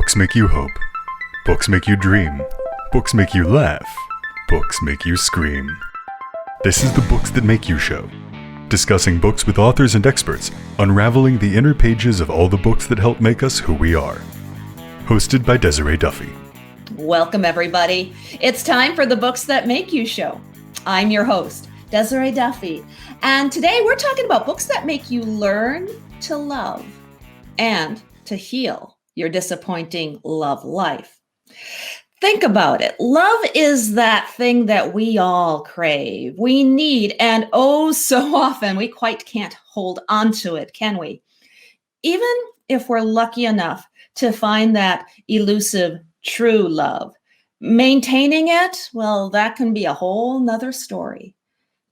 Books make you hope. Books make you dream. Books make you laugh. Books make you scream. This is the Books That Make You show, discussing books with authors and experts, unraveling the inner pages of all the books that help make us who we are. Hosted by Desiree Duffy. Welcome, everybody. It's time for the Books That Make You show. I'm your host, Desiree Duffy, and today we're talking about books that make you learn to love and to heal your disappointing love life. Think about it. Love is that thing that we all crave, we need, and oh, so often we quite can't hold on to it, can we? Even if we're lucky enough to find that elusive true love, maintaining it, well, that can be a whole nother story.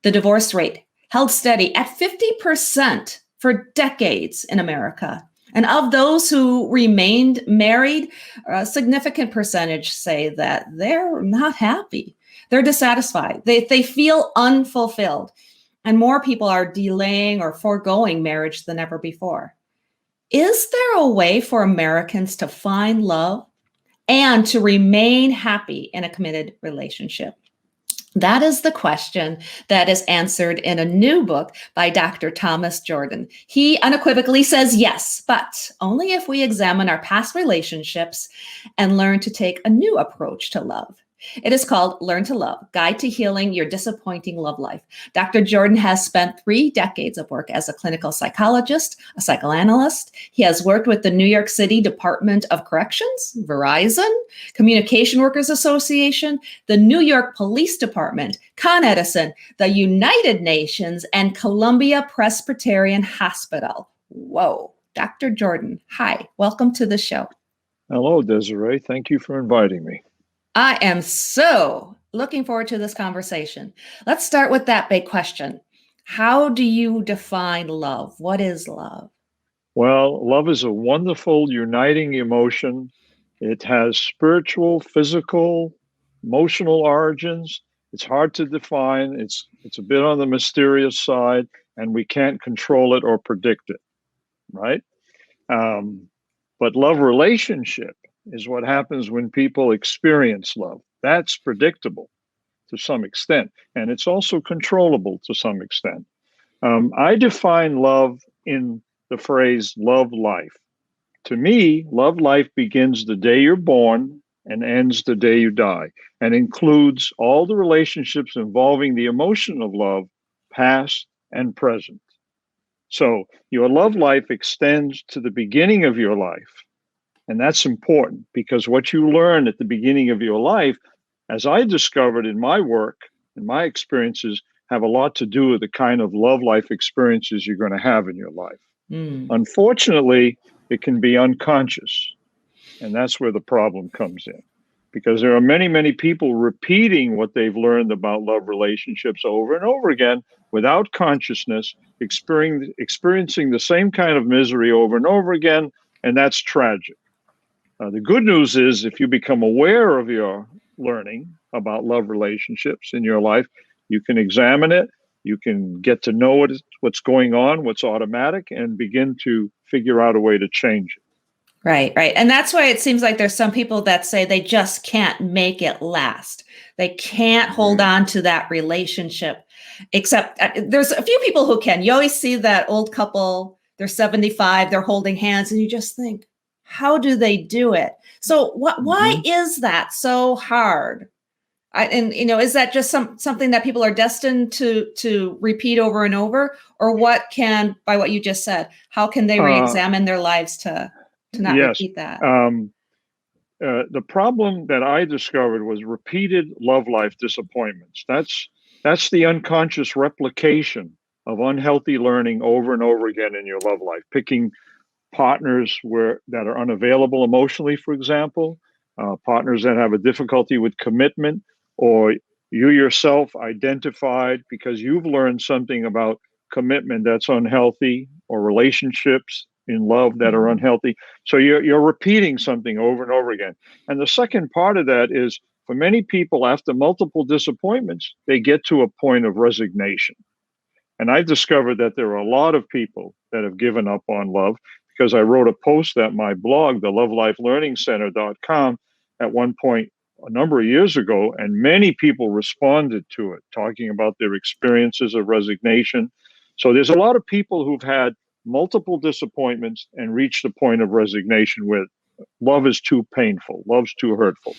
The divorce rate held steady at 50% for decades in America. And of those who remained married, a significant percentage say that they're not happy. They're dissatisfied. They feel unfulfilled. And more people are delaying or forgoing marriage than ever before. Is there a way for Americans to find love and to remain happy in a committed relationship? That is the question that is answered in a new book by Dr. Thomas Jordan. He unequivocally says yes, but only if we examine our past relationships and learn to take a new approach to love. It is called Learn to Love, Guide to Healing Your Disappointing Love Life. Dr. Jordan has spent 3 decades of work as a clinical psychologist, a psychoanalyst. He has worked with the New York City Department of Corrections, Verizon, Communication Workers Association, the New York Police Department, Edison, the United Nations, and Columbia Presbyterian Hospital. Whoa. Dr. Jordan, hi. Welcome to the show. Hello, Desiree. Thank you for inviting me. I am so looking forward to this conversation. Let's start with that big question. How do you define love? What is love? Well, love is a wonderful, uniting emotion. It has spiritual, physical, emotional origins. It's hard to define. It's a bit on the mysterious side, and we can't control it or predict it, right? But love relationship is what happens when people experience love. That's predictable to some extent, and it's also controllable to some extent. I define love in the phrase love life. To me, love life begins the day you're born and ends the day you die, and includes all the relationships involving the emotion of love, past and present. So your love life extends to the beginning of your life. And that's important because what you learn at the beginning of your life, as I discovered in my work and my experiences, have a lot to do with the kind of love life experiences you're going to have in your life. Unfortunately, it can be unconscious. And that's where the problem comes in. Because there are many, many people repeating what they've learned about love relationships over and over again without consciousness, experiencing the same kind of misery over and over again. And that's tragic. The good news is if you become aware of your learning about love relationships in your life, you can examine it, you can get to know what's going on, what's automatic, and begin to figure out a way to change it. Right. And that's why it seems like there's some people that say they just can't make it last. They can't hold on to that relationship, except there's a few people who can. You always see that old couple, they're 75, they're holding hands, and you just think, how do they do it? So why is that so hard? Is that just something that people are destined to repeat over and over? Or by what you just said, how can they re-examine their lives to not repeat that? The problem that I discovered was repeated love life disappointments. That's the unconscious replication of unhealthy learning over and over again in your love life, picking partners that are unavailable emotionally, for example, partners that have a difficulty with commitment, or you yourself identified because you've learned something about commitment that's unhealthy, or relationships in love that are unhealthy. So you're repeating something over and over again. And the second part of that is, for many people, after multiple disappointments, they get to a point of resignation. And I discovered that there are a lot of people that have given up on love because I wrote a post at my blog, the lovelifelearningcenter.com, at one point a number of years ago, and many people responded to it, talking about their experiences of resignation. So there's a lot of people who've had multiple disappointments and reached the point of resignation where love is too painful, love's too hurtful.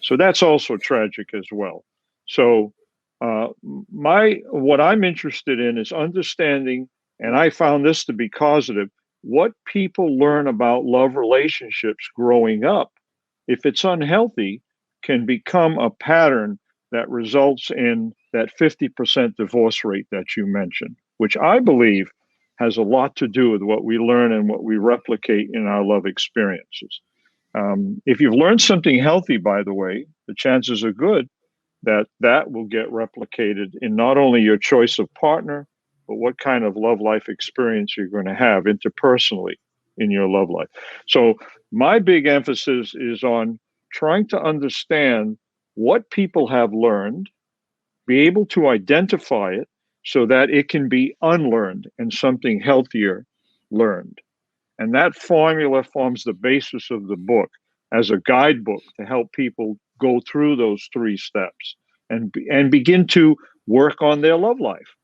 So that's also tragic as well. So what I'm interested in is understanding, and I found this to be causative, what people learn about love relationships growing up, if it's unhealthy, can become a pattern that results in that 50% divorce rate that you mentioned, which I believe has a lot to do with what we learn and what we replicate in our love experiences. If you've learned something healthy, by the way, the chances are good that that will get replicated in not only your choice of partner, but what kind of love life experience you're going to have interpersonally in your love life. So my big emphasis is on trying to understand what people have learned, be able to identify it so that it can be unlearned and something healthier learned. And that formula forms the basis of the book as a guidebook to help people go through those 3 steps and begin to work on their love life,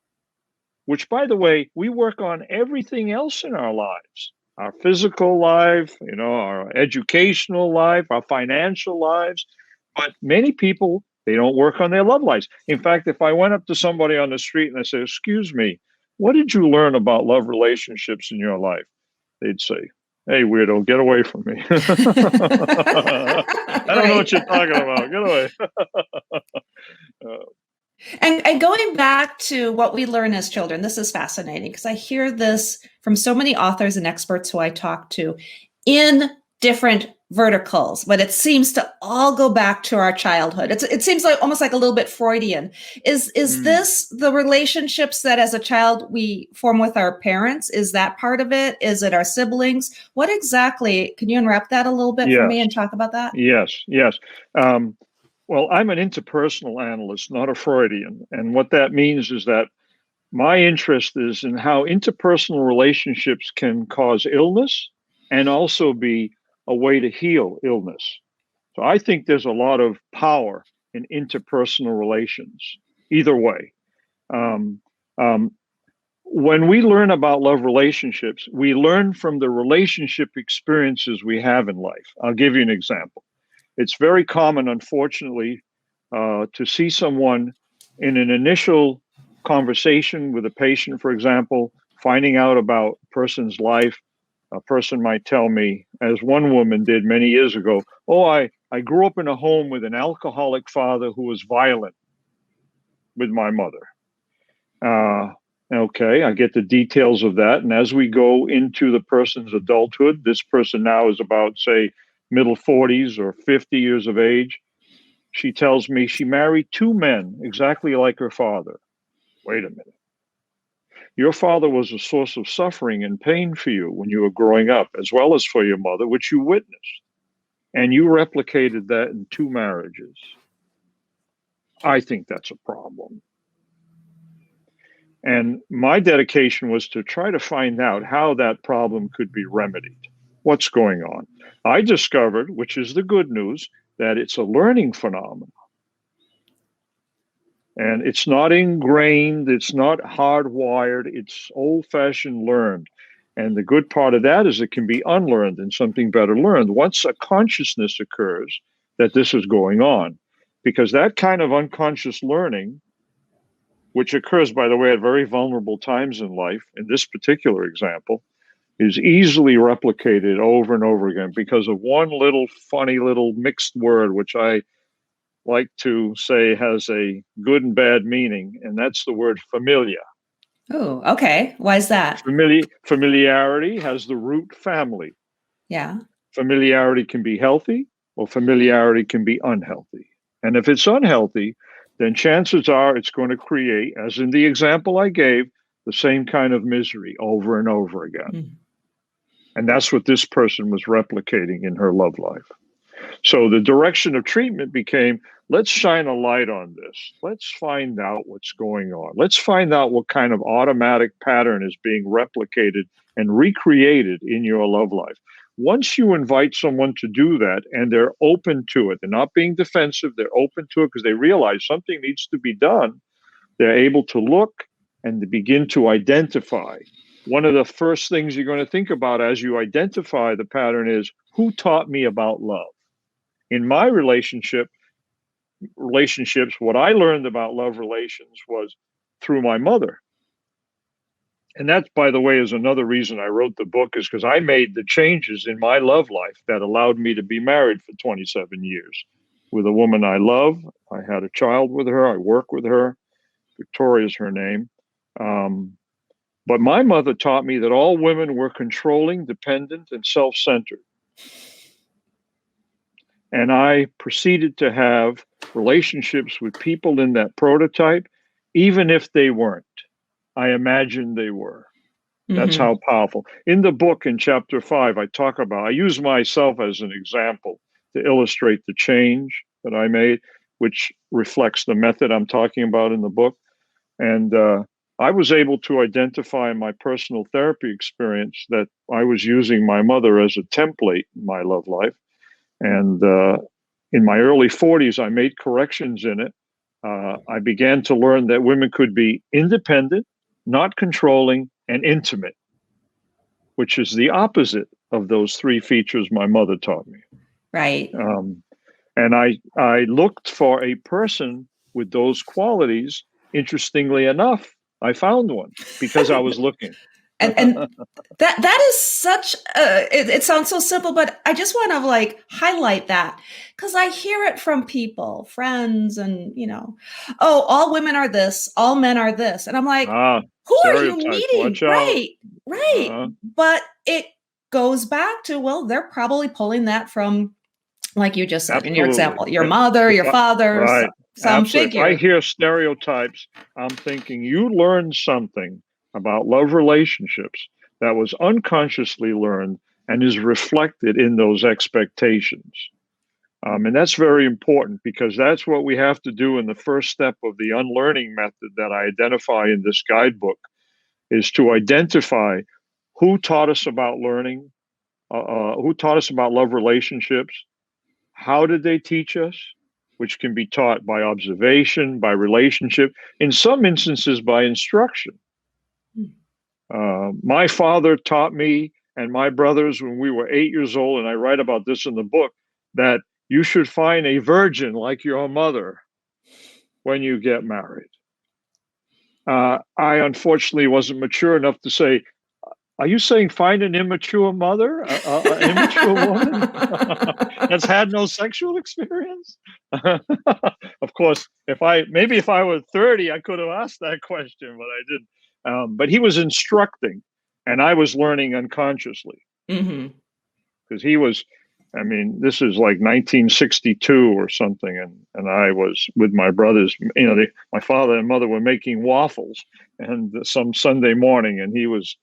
which, by the way, we work on everything else in our lives, our physical life, our educational life, our financial lives. But many people, they don't work on their love lives. In fact, if I went up to somebody on the street and I said, "Excuse me, what did you learn about love relationships in your life?" They'd say, "Hey, weirdo, get away from me." I don't know what you're talking about. Get away. And going back to what we learn as children, this is fascinating because I hear this from so many authors and experts who I talk to in different verticals, but it seems to all go back to our childhood. It seems like almost like a little bit Freudian. Is this the relationships that as a child we form with our parents? Is that part of it? Is it our siblings? What exactly? Can you unwrap that a little bit for me and talk about that? Yes. Well, I'm an interpersonal analyst, not a Freudian. And what that means is that my interest is in how interpersonal relationships can cause illness and also be a way to heal illness. So I think there's a lot of power in interpersonal relations, either way. When we learn about love relationships, we learn from the relationship experiences we have in life. I'll give you an example. It's very common, unfortunately, to see someone in an initial conversation with a patient, for example, finding out about a person's life. A person might tell me, as one woman did many years ago, "Oh, I grew up in a home with an alcoholic father who was violent with my mother." Okay, I get the details of that. And as we go into the person's adulthood, this person now is about, say, middle 40s or 50 years of age. She tells me she married 2 men exactly like her father. Wait a minute. Your father was a source of suffering and pain for you when you were growing up, as well as for your mother, which you witnessed. And you replicated that in 2 marriages. I think that's a problem. And my dedication was to try to find out how that problem could be remedied. What's going on? I discovered, which is the good news, that it's a learning phenomenon. And it's not ingrained, it's not hardwired, it's old-fashioned learned. And the good part of that is it can be unlearned and something better learned once a consciousness occurs that this is going on. Because that kind of unconscious learning, which occurs, by the way, at very vulnerable times in life, in this particular example, is easily replicated over and over again because of one little funny little mixed word, which I like to say has a good and bad meaning, and that's the word familia. Oh, okay. Why is that? Familiarity has the root family. Yeah. Familiarity can be healthy or familiarity can be unhealthy. And if it's unhealthy, then chances are it's going to create, as in the example I gave, the same kind of misery over and over again. And that's what this person was replicating in her love life. So the direction of treatment became, let's shine a light on this. Let's find out what's going on. Let's find out what kind of automatic pattern is being replicated and recreated in your love life. Once you invite someone to do that and they're open to it, they're not being defensive, they're open to it because they realize something needs to be done, they're able to look and to begin to identify. One of the first things you're going to think about as you identify the pattern is, who taught me about love? In my relationships, what I learned about love relations was through my mother. And that, by the way, is another reason I wrote the book, is because I made the changes in my love life that allowed me to be married for 27 years with a woman I love. I had a child with her. I work with her. Victoria is her name. But my mother taught me that all women were controlling, dependent, and self-centered. And I proceeded to have relationships with people in that prototype, even if they weren't. I imagined they were. That's how powerful. In the book, in chapter 5, I use myself as an example to illustrate the change that I made, which reflects the method I'm talking about in the book. And I was able to identify in my personal therapy experience that I was using my mother as a template in my love life. And in my early 40s, I made corrections in it. I began to learn that women could be independent, not controlling, and intimate, which is the opposite of those three features my mother taught me. Right. And I looked for a person with those qualities. Interestingly enough, I found one because I was looking. And that is such it sounds so simple, but I just want to highlight that, because I hear it from people, friends, and oh, all women are this, all men are this, and I'm like, who are you meeting? Right. But it goes back to, well, they're probably pulling that from, like you just said in your example, your mother, your father, right. some figure. If I hear stereotypes, I'm thinking you learned something about love relationships that was unconsciously learned and is reflected in those expectations. And that's very important, because that's what we have to do in the first step of the unlearning method that I identify in this guidebook, is to identify who taught us about learning, who taught us about love relationships, how did they teach us, which can be taught by observation, by relationship, in some instances by instruction. My father taught me and my brothers when we were 8 years old, and I write about this in the book, that you should find a virgin like your mother when you get married. I unfortunately wasn't mature enough to say, are you saying find an immature mother, an immature woman that's had no sexual experience? Of course, if I were 30, I could have asked that question, but I didn't. But he was instructing, and I was learning unconsciously. Because he was, this is like 1962 or something, and I was with my brothers. My father and mother were making waffles, and some Sunday morning, and he was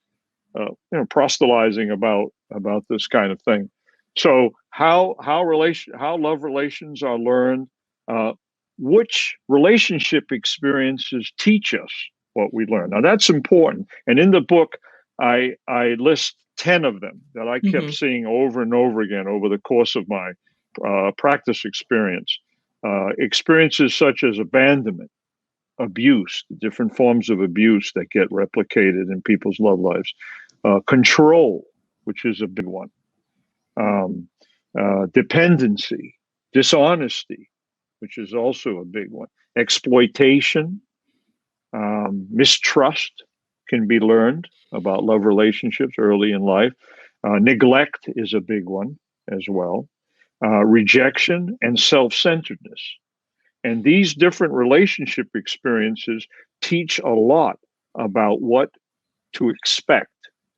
proselytizing about this kind of thing. So how love relations are learned, which relationship experiences teach us what we learn. Now that's important. And in the book, I list 10 of them that I kept seeing over and over again over the course of my practice experience. Experiences such as abandonment, abuse, different forms of abuse that get replicated in people's love lives. Control, which is a big one. Dependency, dishonesty, which is also a big one. Exploitation, mistrust can be learned about love relationships early in life. Neglect is a big one as well. Rejection and self-centeredness. And these different relationship experiences teach a lot about what to expect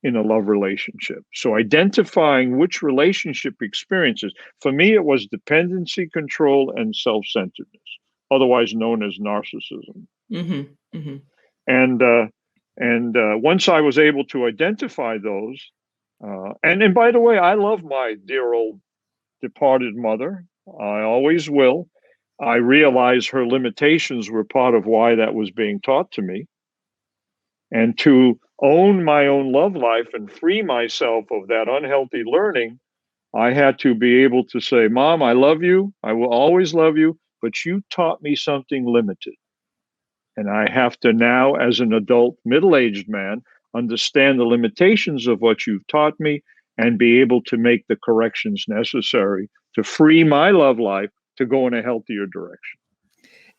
in a love relationship. So identifying which relationship experiences, for me, it was dependency, control, and self-centeredness, otherwise known as narcissism. And once I was able to identify those, and by the way, I love my dear old departed mother. I always will. I realize her limitations were part of why that was being taught to me. And to own my own love life and free myself of that unhealthy learning, I had to be able to say, Mom, I love you. I will always love you, but you taught me something limited. And I have to now, as an adult, middle-aged man, understand the limitations of what you've taught me and be able to make the corrections necessary to free my love life to go in a healthier direction.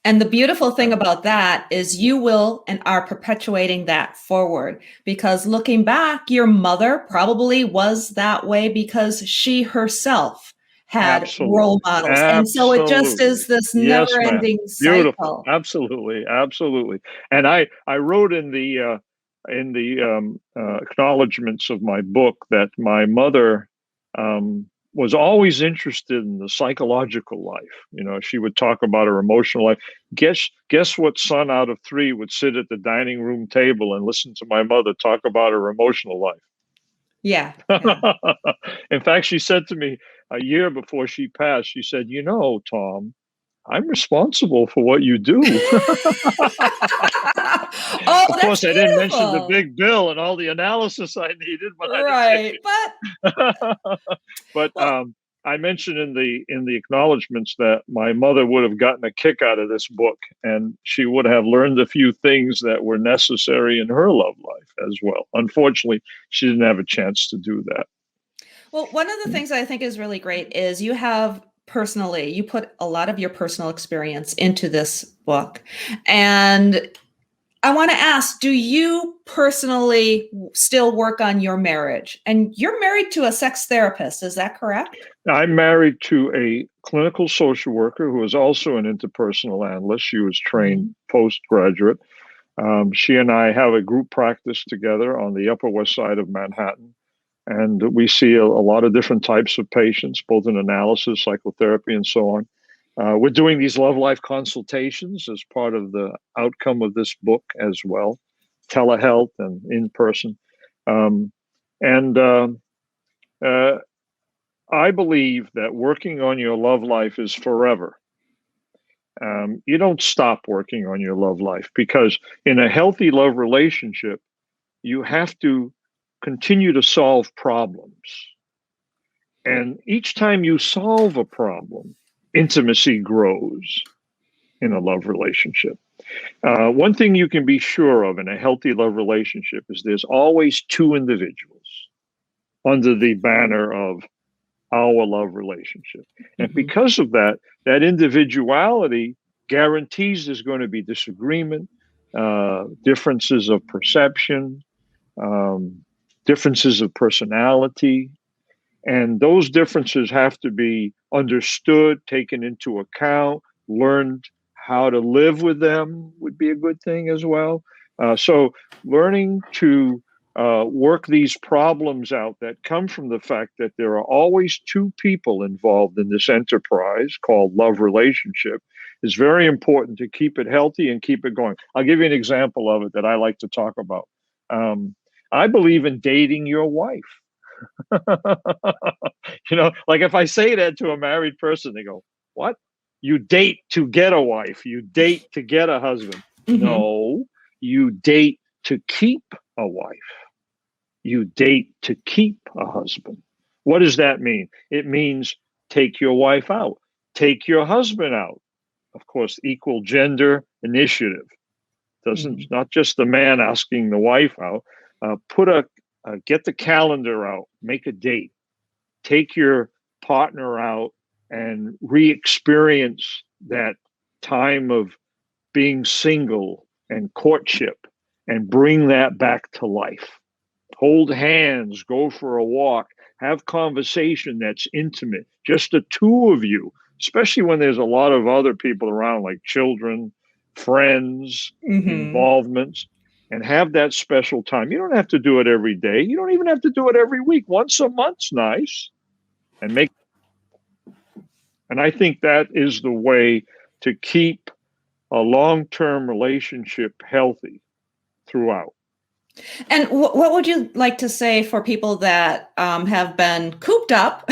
And the beautiful thing about that is you will and are perpetuating that forward, because looking back, your mother probably was that way because she herself had Absolutely. role models. And so it just is this Yes, never-ending ma'am. Beautiful. cycle. Absolutely. Absolutely. And I wrote in the acknowledgments of my book that my mother was always interested in the psychological life. You know, she would talk about her emotional life. Guess what son out of 3 would sit at the dining room table and listen to my mother talk about her emotional life? Yeah. In fact, she said to me a year before she passed, she said, you know, Tom, I'm responsible for what you do. Oh, of course, I didn't mention the big bill and all the analysis I needed, but right. But I mentioned in the acknowledgments that my mother would have gotten a kick out of this book, and she would have learned a few things that were necessary in her love life as well. Unfortunately, she didn't have a chance to do that. Well, one of the things I think is really great is you put a lot of your personal experience into this book. And I want to ask, do you personally still work on your marriage? And you're married to a sex therapist, is that correct? I'm married to a clinical social worker who is also an interpersonal analyst. She was trained postgraduate. She and I have a group practice together on the Upper West Side of Manhattan. And we see a lot of different types of patients, both in analysis, psychotherapy, and so on. We're doing these love life consultations as part of the outcome of this book as well, telehealth and in person. I believe that working on your love life is forever. You don't stop working on your love life, because in a healthy love relationship, you have to continue to solve problems. And each time you solve a problem, intimacy grows in a love relationship. One thing you can be sure of in a healthy love relationship is there's always 2 individuals under the banner of our love relationship. And because of that, that individuality guarantees there's going to be disagreement, differences of perception, differences of personality. And those differences have to be understood, taken into account, learned how to live with them would be a good thing as well. So learning to work these problems out that come from the fact that there are always 2 people involved in this enterprise called love relationship is very important to keep it healthy and keep it going. I'll give you an example of it that I like to talk about. I believe in dating your wife. You know, like if I say that to a married person, they go, what? You date to get a wife. You date to get a husband. No, you date to keep a wife. You date to keep a husband. What does that mean? It means take your wife out. Take your husband out. Of course, equal gender initiative. Not just the man asking the wife out. Get the calendar out, make a date, take your partner out and re-experience that time of being single and courtship and bring that back to life. Hold hands, go for a walk, have conversation that's intimate, just the 2 of you, especially when there's a lot of other people around like children, friends, involvements. And have that special time. You don't have to do it every day. You don't even have to do it every week. Once a month's nice. And I think that is the way to keep a long-term relationship healthy throughout. And what would you like to say for people that have been cooped up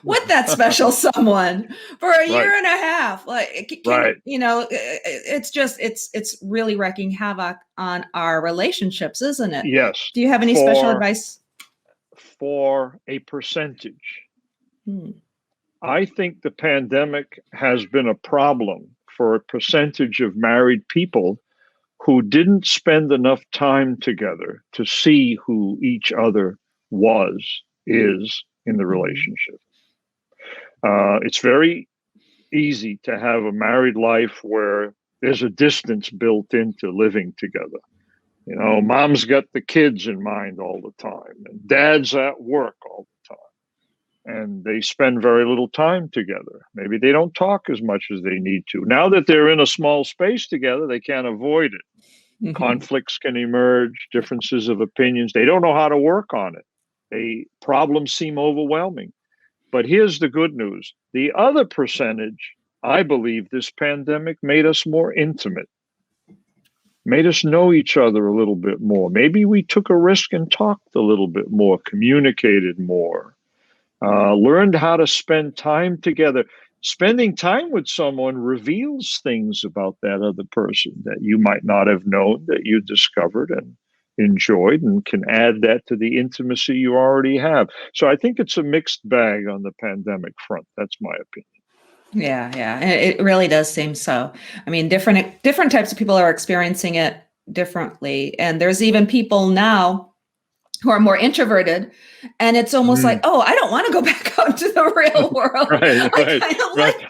with that special someone for a year Right. and a half. Like, Right. it's really wreaking havoc on our relationships, isn't it? Yes. Do you have any special advice? For a percentage. Hmm. I think the pandemic has been a problem for a percentage of married people who didn't spend enough time together to see who each other is in the relationship. It's very easy to have a married life where there's a distance built into living together. You know, mom's got the kids in mind all the time, and dad's at work all the time, and they spend very little time together. Maybe they don't talk as much as they need to. Now that they're in a small space together, they can't avoid it. Mm-hmm. Conflicts can emerge, differences of opinions. They don't know how to work on it. Problems seem overwhelming. But here's the good news. The other percentage, I believe this pandemic made us more intimate, made us know each other a little bit more. Maybe we took a risk and talked a little bit more, communicated more, learned how to spend time together. Spending time with someone reveals things about that other person that you might not have known, that you discovered and enjoyed, and can add that to the intimacy you already have. So I think it's a mixed bag on the pandemic front. That's my opinion. Yeah. It really does seem so. I mean, different types of people are experiencing it differently. And there's even people now who are more introverted, and it's almost like, oh, I don't want to go back out into the real world. Right.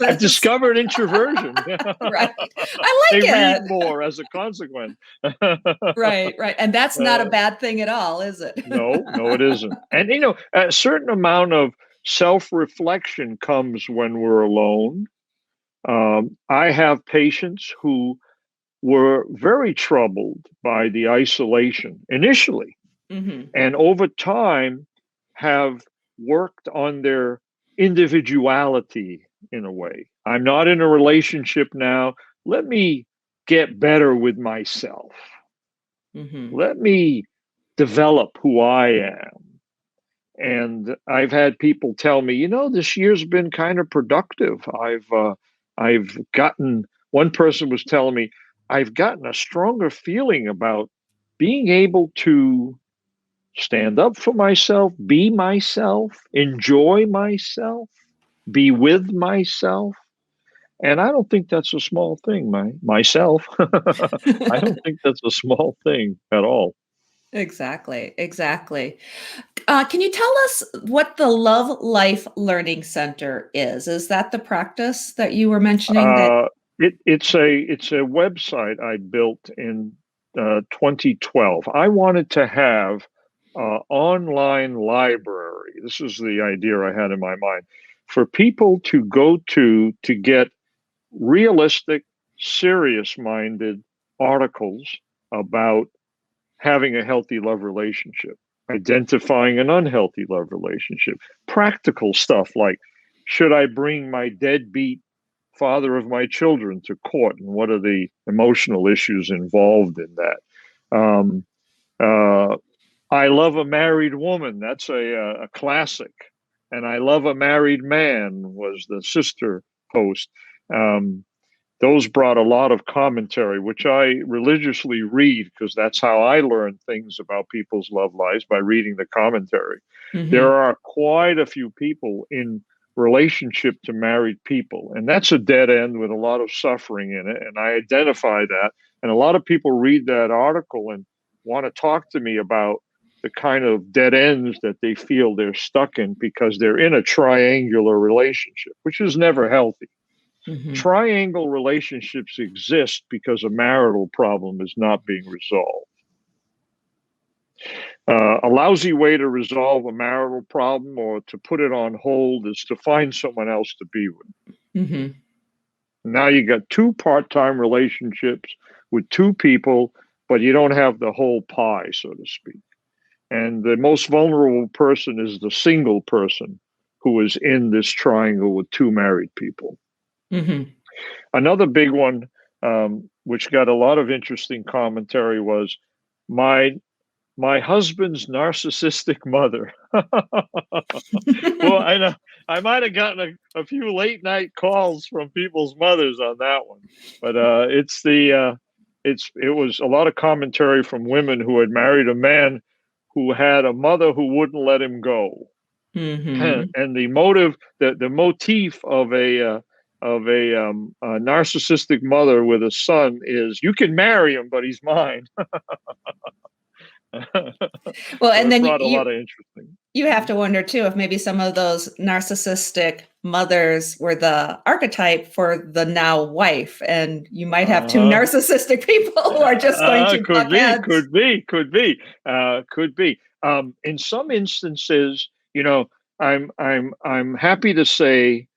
I've discovered introversion. Right. I like they it. read more as a consequence. Right. And that's not a bad thing at all, is it? No, it isn't. And, a certain amount of self-reflection comes when we're alone. I have patients who were very troubled by the isolation initially. Mm-hmm. And over time have worked on their individuality in a way. I'm not in a relationship now. Let me get better with myself. Mm-hmm. Let me develop who I am. And I've had people tell me, this year's been kind of productive. I've gotten, one person was telling me, I've gotten a stronger feeling about being able to stand up for myself, be myself, enjoy myself, be with myself. And I don't think that's a small thing, myself. I don't think that's a small thing at all. Exactly. Can you tell us what the Love Life Learning Center is? Is that the practice that you were mentioning? It's a website I built in 2012. I wanted to have online library. This is the idea I had in my mind for people to go to get realistic, serious-minded articles about having a healthy love relationship, identifying an unhealthy love relationship, practical stuff like, should I bring my deadbeat father of my children to court, and what are the emotional issues involved in that? I love a married woman. That's a classic. And I love a married man was the sister post. Those brought a lot of commentary, which I religiously read because that's how I learn things about people's love lives, by reading the commentary. Mm-hmm. There are quite a few people in relationship to married people, and that's a dead end with a lot of suffering in it. And I identify that. And a lot of people read that article and want to talk to me about the kind of dead ends that they feel they're stuck in because they're in a triangular relationship, which is never healthy. Mm-hmm. Triangle relationships exist because a marital problem is not being resolved. A lousy way to resolve a marital problem or to put it on hold is to find someone else to be with. Mm-hmm. Now you got two part-time relationships with two people, but you don't have the whole pie, so to speak. And the most vulnerable person is the single person who is in this triangle with two married people. Mm-hmm. Another big one, which got a lot of interesting commentary, was my husband's narcissistic mother. Well, I might have gotten a few late night calls from people's mothers on that one, but it was a lot of commentary from women who had married a man who had a mother who wouldn't let him go. Mm-hmm. And the motif of a narcissistic mother with a son is, you can marry him, but he's mine. Well, So and it then brought a lot of interesting. you have to wonder too if maybe some of those narcissistic mothers were the archetype for the now wife, and you might have two narcissistic people who are just going to buck heads. Could be. In some instances, I'm happy to say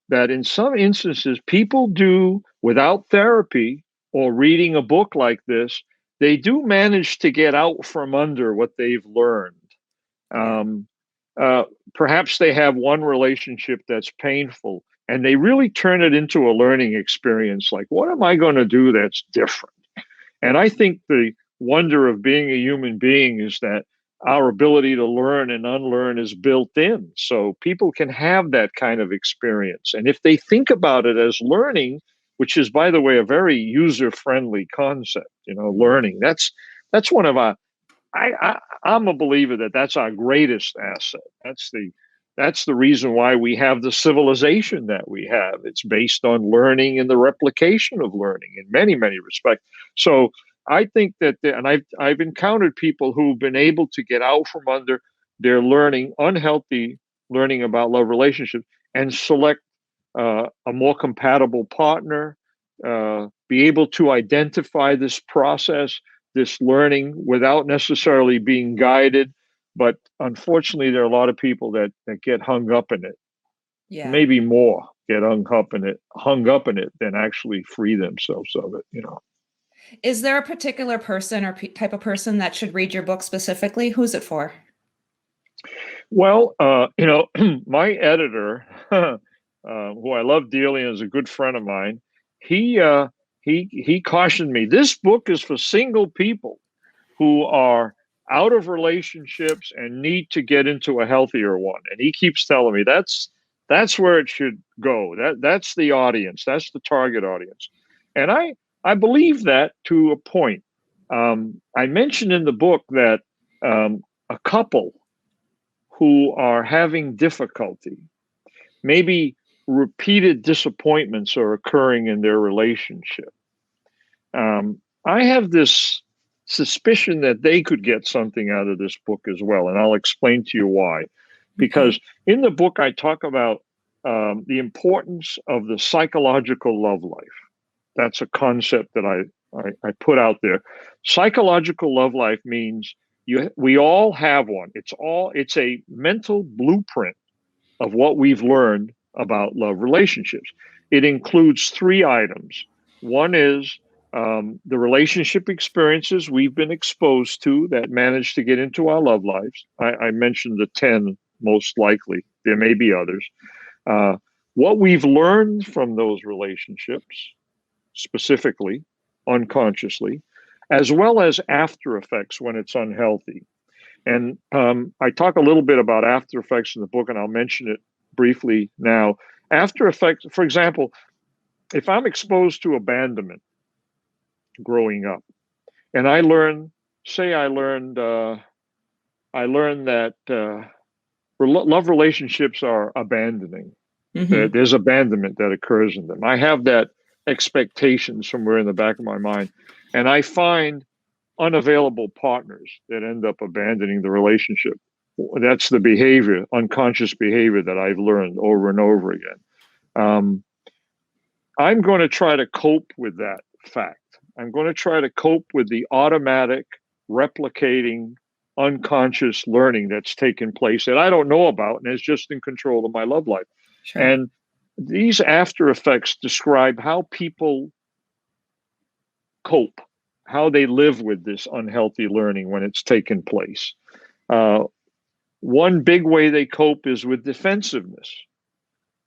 that in some instances, people do, without therapy or reading a book like this, they do manage to get out from under what they've learned. Perhaps they have one relationship that's painful, and they really turn it into a learning experience. Like, what am I going to do that's different? And I think the wonder of being a human being is that our ability to learn and unlearn is built in. So people can have that kind of experience. And if they think about it as learning, which is, by the way, a very user-friendly concept, learning, that's one of our, I'm a believer that that's our greatest asset. That's the reason why we have the civilization that we have. It's based on learning and the replication of learning in many, many respects. So I think that, and I've encountered people who've been able to get out from under their learning, unhealthy learning about love relationships, and select a more compatible partner, be able to identify this process, this learning, without necessarily being guided. But unfortunately, there are a lot of people that get hung up in it. Yeah. Maybe more get hung up in it than actually free themselves of it, Is there a particular person or type of person that should read your book specifically? Who's it for? Well, my editor, who I love dearly and is a good friend of mine, he cautioned me, this book is for single people who are out of relationships and need to get into a healthier one. And he keeps telling me that's where it should go. That's the audience. That's the target audience. And I believe that to a point. I mentioned in the book that a couple who are having difficulty, maybe repeated disappointments are occurring in their relationship. I have this suspicion that they could get something out of this book as well. And I'll explain to you why. Because in the book, I talk about the importance of the psychological love life. That's a concept that I put out there. Psychological love life means we all have one. It's a mental blueprint of what we've learned about love relationships. It includes 3 items. One is the relationship experiences we've been exposed to that managed to get into our love lives. I mentioned the 10 most likely. There may be others. What we've learned from those relationships, specifically, unconsciously, as well as after effects when it's unhealthy. And I talk a little bit about after effects in the book, and I'll mention it briefly now. After effects, for example, if I'm exposed to abandonment growing up, and I learned that love relationships are abandoning. Mm-hmm. There's abandonment that occurs in them. I have that expectation somewhere in the back of my mind, and I find unavailable partners that end up abandoning the relationship. That's the behavior, unconscious behavior that I've learned over and over again. I'm going to try to cope with that fact. I'm going to try to cope with the automatic, replicating, unconscious learning that's taken place that I don't know about and is just in control of my love life. Sure. And these after effects describe how people cope, how they live with this unhealthy learning when it's taken place. One big way they cope is with defensiveness,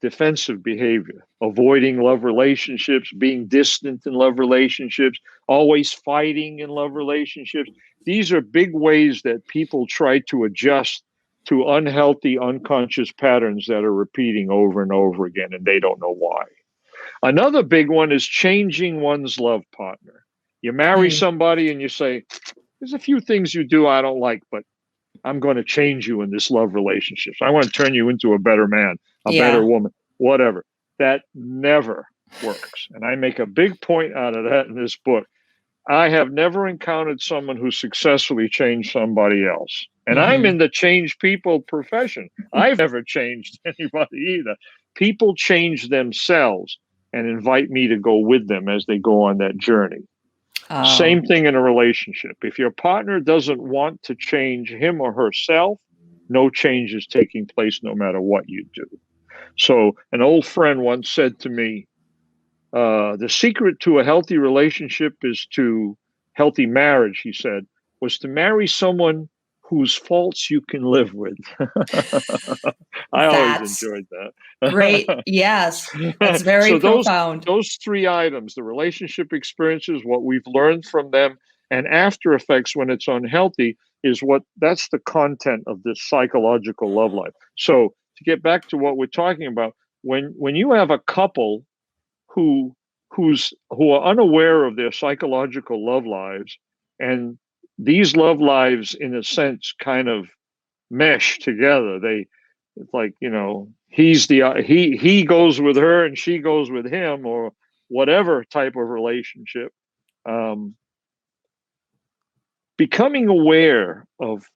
defensive behavior, avoiding love relationships, being distant in love relationships, always fighting in love relationships. These are big ways that people try to adjust to unhealthy, unconscious patterns that are repeating over and over again, and they don't know why. Another big one is changing one's love partner. You marry somebody and you say, there's a few things you do I don't like, but I'm going to change you in this love relationship. I want to turn you into a better man, a better woman, whatever. That never works. And I make a big point out of that in this book. I have never encountered someone who successfully changed somebody else. And I'm in the change people profession. I've never changed anybody either. People change themselves and invite me to go with them as they go on that journey. Same thing in a relationship. If your partner doesn't want to change him or herself, no change is taking place no matter what you do. So an old friend once said to me, the secret to a healthy relationship is to healthy marriage, he said, was to marry someone whose faults you can live with. I always enjoyed that. Great. Yes. That's very so profound. Those three items, the relationship experiences, what we've learned from them, and after effects when it's unhealthy, that's the content of this psychological love life. So to get back to what we're talking about, when you have a couple who are unaware of their psychological love lives, and these love lives, in a sense, kind of mesh together. It's like, he goes with her and she goes with him, or whatever type of relationship. Becoming aware of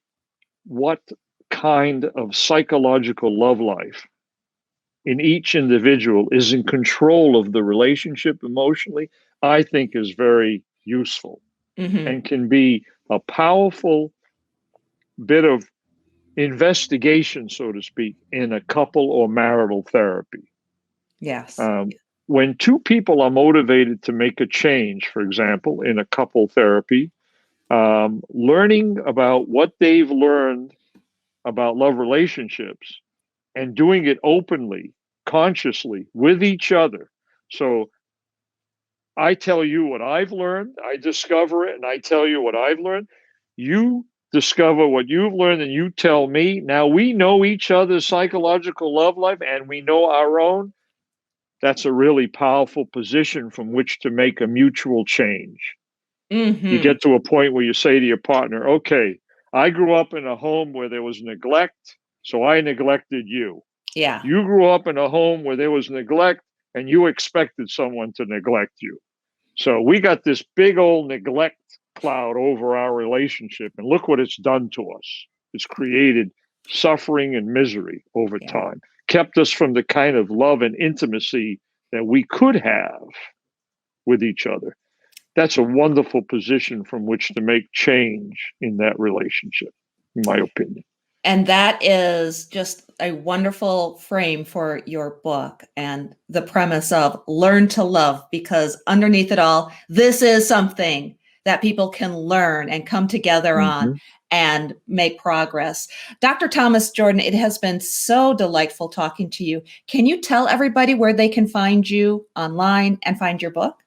what kind of psychological love life in each individual is in control of the relationship emotionally, I think is very useful and can be a powerful bit of investigation, so to speak, in a couple or marital therapy. Yes. When two people are motivated to make a change, for example, in a couple therapy, learning about what they've learned about love relationships and doing it openly, consciously, with each other. So I tell you what I've learned, I discover it, and I tell you what I've learned. You discover what you've learned and you tell me. Now we know each other's psychological love life and we know our own. That's a really powerful position from which to make a mutual change. You get to a point where you say to your partner, okay, I grew up in a home where there was neglect, so I neglected you. Yeah. You grew up in a home where there was neglect and you expected someone to neglect you. So we got this big old neglect cloud over our relationship, and look what it's done to us. It's created suffering and misery over time, kept us from the kind of love and intimacy that we could have with each other. That's a wonderful position from which to make change in that relationship, in my opinion. And that is just a wonderful frame for your book and the premise of learn to love, because underneath it all, this is something that people can learn and come together on and make progress. Dr. Thomas Jordan, it has been so delightful talking to you. Can you tell everybody where they can find you online and find your book?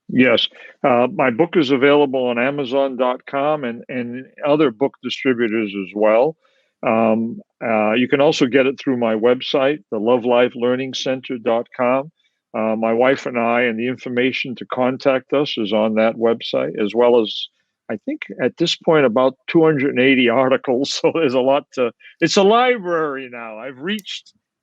Yes. My book is available on Amazon.com and other book distributors as well. You can also get it through my website, the lovelifelearningcenter.com. My wife and I, and the information to contact us is on that website, as well as, I think at this point, about 280 articles. So there's a lot it's a library now.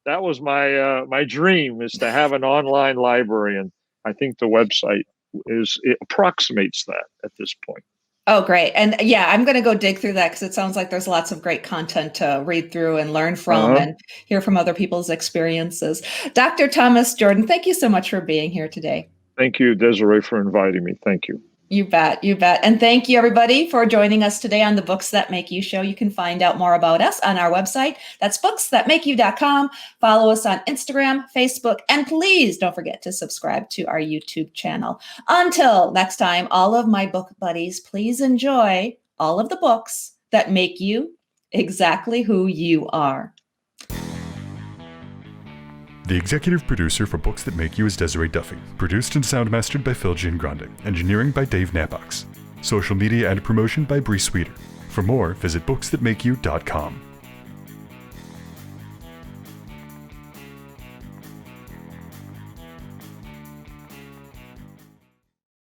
That was my dream, is to have an online library. And I think the website it approximates that at this point. Oh, great. And I'm going to go dig through that, because it sounds like there's lots of great content to read through and learn from and hear from other people's experiences. Dr. Thomas Jordan, thank you so much for being here today. Thank you, Desiree, for inviting me. Thank you. You bet. You bet. And thank you, everybody, for joining us today on the Books That Make You show. You can find out more about us on our website. That's booksthatmakeyou.com. Follow us on Instagram, Facebook, and please don't forget to subscribe to our YouTube channel. Until next time, all of my book buddies, please enjoy all of the books that make you exactly who you are. The executive producer for Books That Make You is Desiree Duffy. Produced and sound mastered by Phil Giangrande. Engineering by Dave Nabox. Social media and promotion by Bree Sweeter. For more, visit booksthatmakeyou.com.